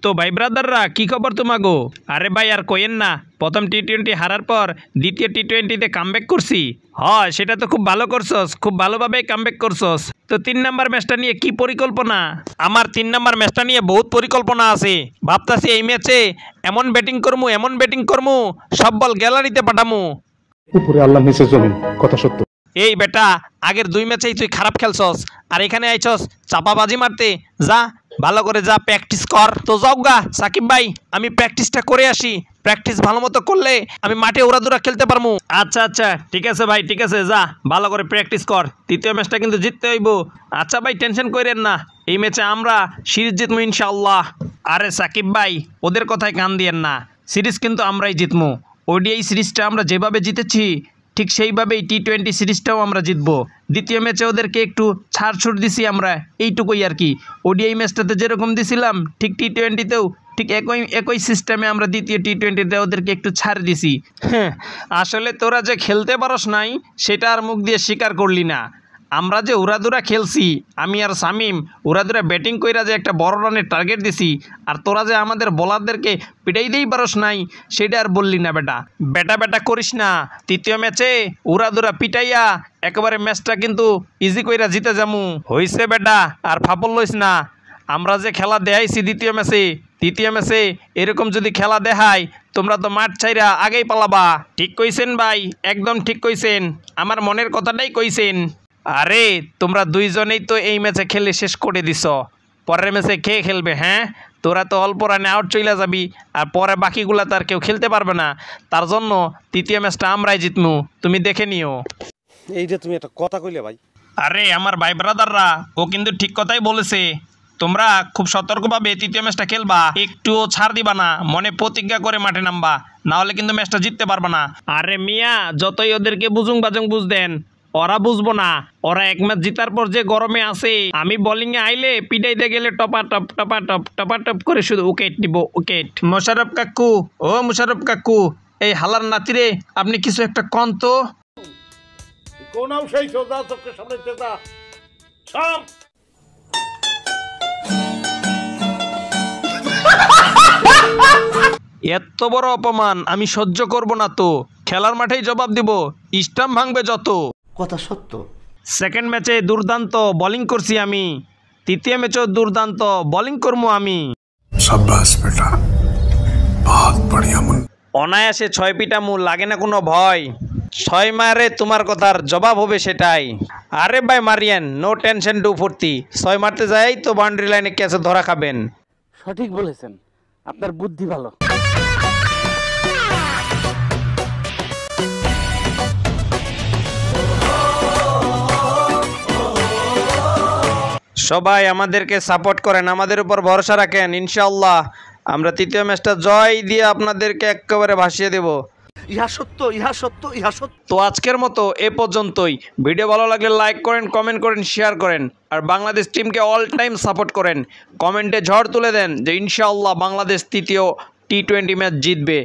তো ভাই ব্রাদাররা কি খবর তোমাগো? আরে ভাই আর কইেন না, প্রথম টি-20 হারার পর দ্বিতীয় টি-20তে কামব্যাক করছি। হ্যাঁ সেটা তো খুব ভালো করছস, খুব ভালোভাবে কামব্যাক করছস। তো 3 নাম্বার ম্যাচটা নিয়ে কি পরিকল্পনা? আমার 3 নাম্বার ম্যাচটা নিয়ে বহুত পরিকল্পনা আছে। ভাবতাছি এই ম্যাচে এমন ব্যাটিং করমু সব বল গ্যালারিতে পাঠামু। উপরে আল্লাহ নিচে জমিন, কথা সত্য। এই বেটা, আগের 2 ম্যাচেই তুই খারাপ খেলছস আর এখানে আইছস চাপাবাজি মারতে। যা ভালো করে যা প্র্যাকটিস কর। তো যাও গা সাকিব ভাই, আমি প্র্যাকটিসটা করে আসি। প্র্যাকটিস ভালো মতো করলে আমি মাঠে ওড়াদুরা খেলতে পারবো। আচ্ছা আচ্ছা ঠিক আছে ভাই, ঠিক আছে, যা ভালো করে প্র্যাকটিস কর। তৃতীয় ম্যাচটা কিন্তু জিততে হইব। আচ্ছা ভাই টেনশন করেন না, এই ম্যাচে আমরা সিরিজ জিতবো ইনশাআল্লাহ। আরে সাকিব ভাই ওদের কথায় কান দিয়েন না, সিরিজ কিন্তু আমরাই জিতবো। ওডিআই সিরিজটা আমরা যেভাবে জিতেছি ঠিক সেইভাবেই টি-20 সিরিজটাও আমরা জিতবো। দ্বিতীয় ম্যাচে ওদেরকে একটু ছাড়ছুট দিছি আমরা, এইটুকুই আর কি। ওডিআই ম্যাচটাতে যেরকম দিছিলাম ঠিক টি-20তেও ঠিক একই সিস্টেমে আমরা দ্বিতীয় টি-20তে ওদেরকে একটু ছাড় দিছি। হ্যাঁ আসলে তোরা যে খেলতে পারস নাই সেটা আর মুখ দিয়ে স্বীকার করলি না। আমরা যে উড়াদুরা খেলছি, আমি আর শামিম উড়াদুরা ব্যাটিং কইরা যে একটা বড় রানের টার্গেট দিছি, আর তোরা যে আমাদের বোলারদেরকে পিটাইতেই পারস নাই সেটা আর বললি না। বেটা করিস না। তৃতীয় ম্যাচে উড়াদুরা পিটাইয়া একেবারে ম্যাচটা কিন্তু ইজি কইরা জিতে যামু। হইছে বেটা, আর ফাপল লইস না। আমরা যে খেলা দেখাইছি তৃতীয় ম্যাচে এরকম যদি খেলা দেখায় তোমরা তো মাঠ ছাইরা আগেই পালাবা। ঠিক কইছেন ভাই, একদম ঠিক কইছেন, আমার মনের কথাটাই কইছেন। আরে তোমরা দুইজনেই তো এই ম্যাচে খেলে শেষ করে দিছ, পরের ম্যাচে কে খেলবে? হ্যাঁ তোরা তো অল্প রানে আউট চলে যাবি, আর পরে বাকিগুলা তো আর কেউ খেলতে পারবে না। তার জন্য তৃতীয় ম্যাচটা আমরাই জিতমু, তুমি দেখে নিও। এই যে তুমি একটা কথা কইলে ভাই। আরে আমার ভাই ব্রাদাররা ও কিন্তু ঠিক কথাই বলেছে। তোমরা খুব সতর্কভাবে তৃতীয় ম্যাচটা খেলবা, একটুও ছাড় দিবা না, মনে প্রতিজ্ঞা করে মাঠে নামবা, না হলে কিন্তু ম্যাচটা জিততে পারবা না। আরে মিয়া যতই ওদেরকে বুঝুং বাজুং বুঝ দেন, ওরা বুঝবো না। ওরা এক ম্যাচ জিতার পর যে গরমে আছে, আমি বোলিংয়ে আইলে পিটাইতে গেলে টপাটপ করে শুধু উইকেট নিব, উইকেট। মোশাররফ কাকু, ও মোশাররফ কাকু, এই হালার নাতিরে আপনি কিছু একটা কন তো। কোন সেই সোজা চোখের সামনে চেতা সব। এত বড় অপমান আমি সহ্য করব না তো, খেলার মাঠেই জবাব দিব, স্টাম্প ভাঙবে যত। কথা সত্য। সেকেন্ড ম্যাচে দুর্দান্ত বোলিং করছি আমি, তৃতীয় ম্যাচেও দুর্দান্ত বোলিং করবো আমি। শাবাশ বেটা, বহুত বড়িয়া। অনায়াসে 6 পিটামু, লাগে না কোনো ভয়। 6 মারে তোমার কথার জবাব হবে সেটাই। আরে ভাই মারিয়েন, নো টেনশন ডু ফুর্তি। 6 মারতে যাই তো বাউন্ডারি লাইনে ক্যাচে ধরা খাবেন। সঠিক বলেছেন, আপনার বুদ্ধি ভালো। সবাই আমাদেরকে সাপোর্ট করেন, আমাদের উপর ভরসা রাখেন, ইনশাআল্লাহ আমরা তৃতীয় ম্যাচটা জয় দিয়ে আপনাদেরকে একেবারে ভাসিয়ে দেব। ইহা সত্য, ইহা সত্য, ইহা সত্য। তো আজকের মতো এ পর্যন্তই। ভিডিও ভালো লাগলে লাইক করেন, কমেন্ট করেন, শেয়ার করেন, আর বাংলাদেশ টিমকে অল টাইম সাপোর্ট করেন। কমেন্টে ঝড় তুলে দেন যে ইনশাআল্লাহ বাংলাদেশ তৃতীয় টি-20 ম্যাচ জিতবে।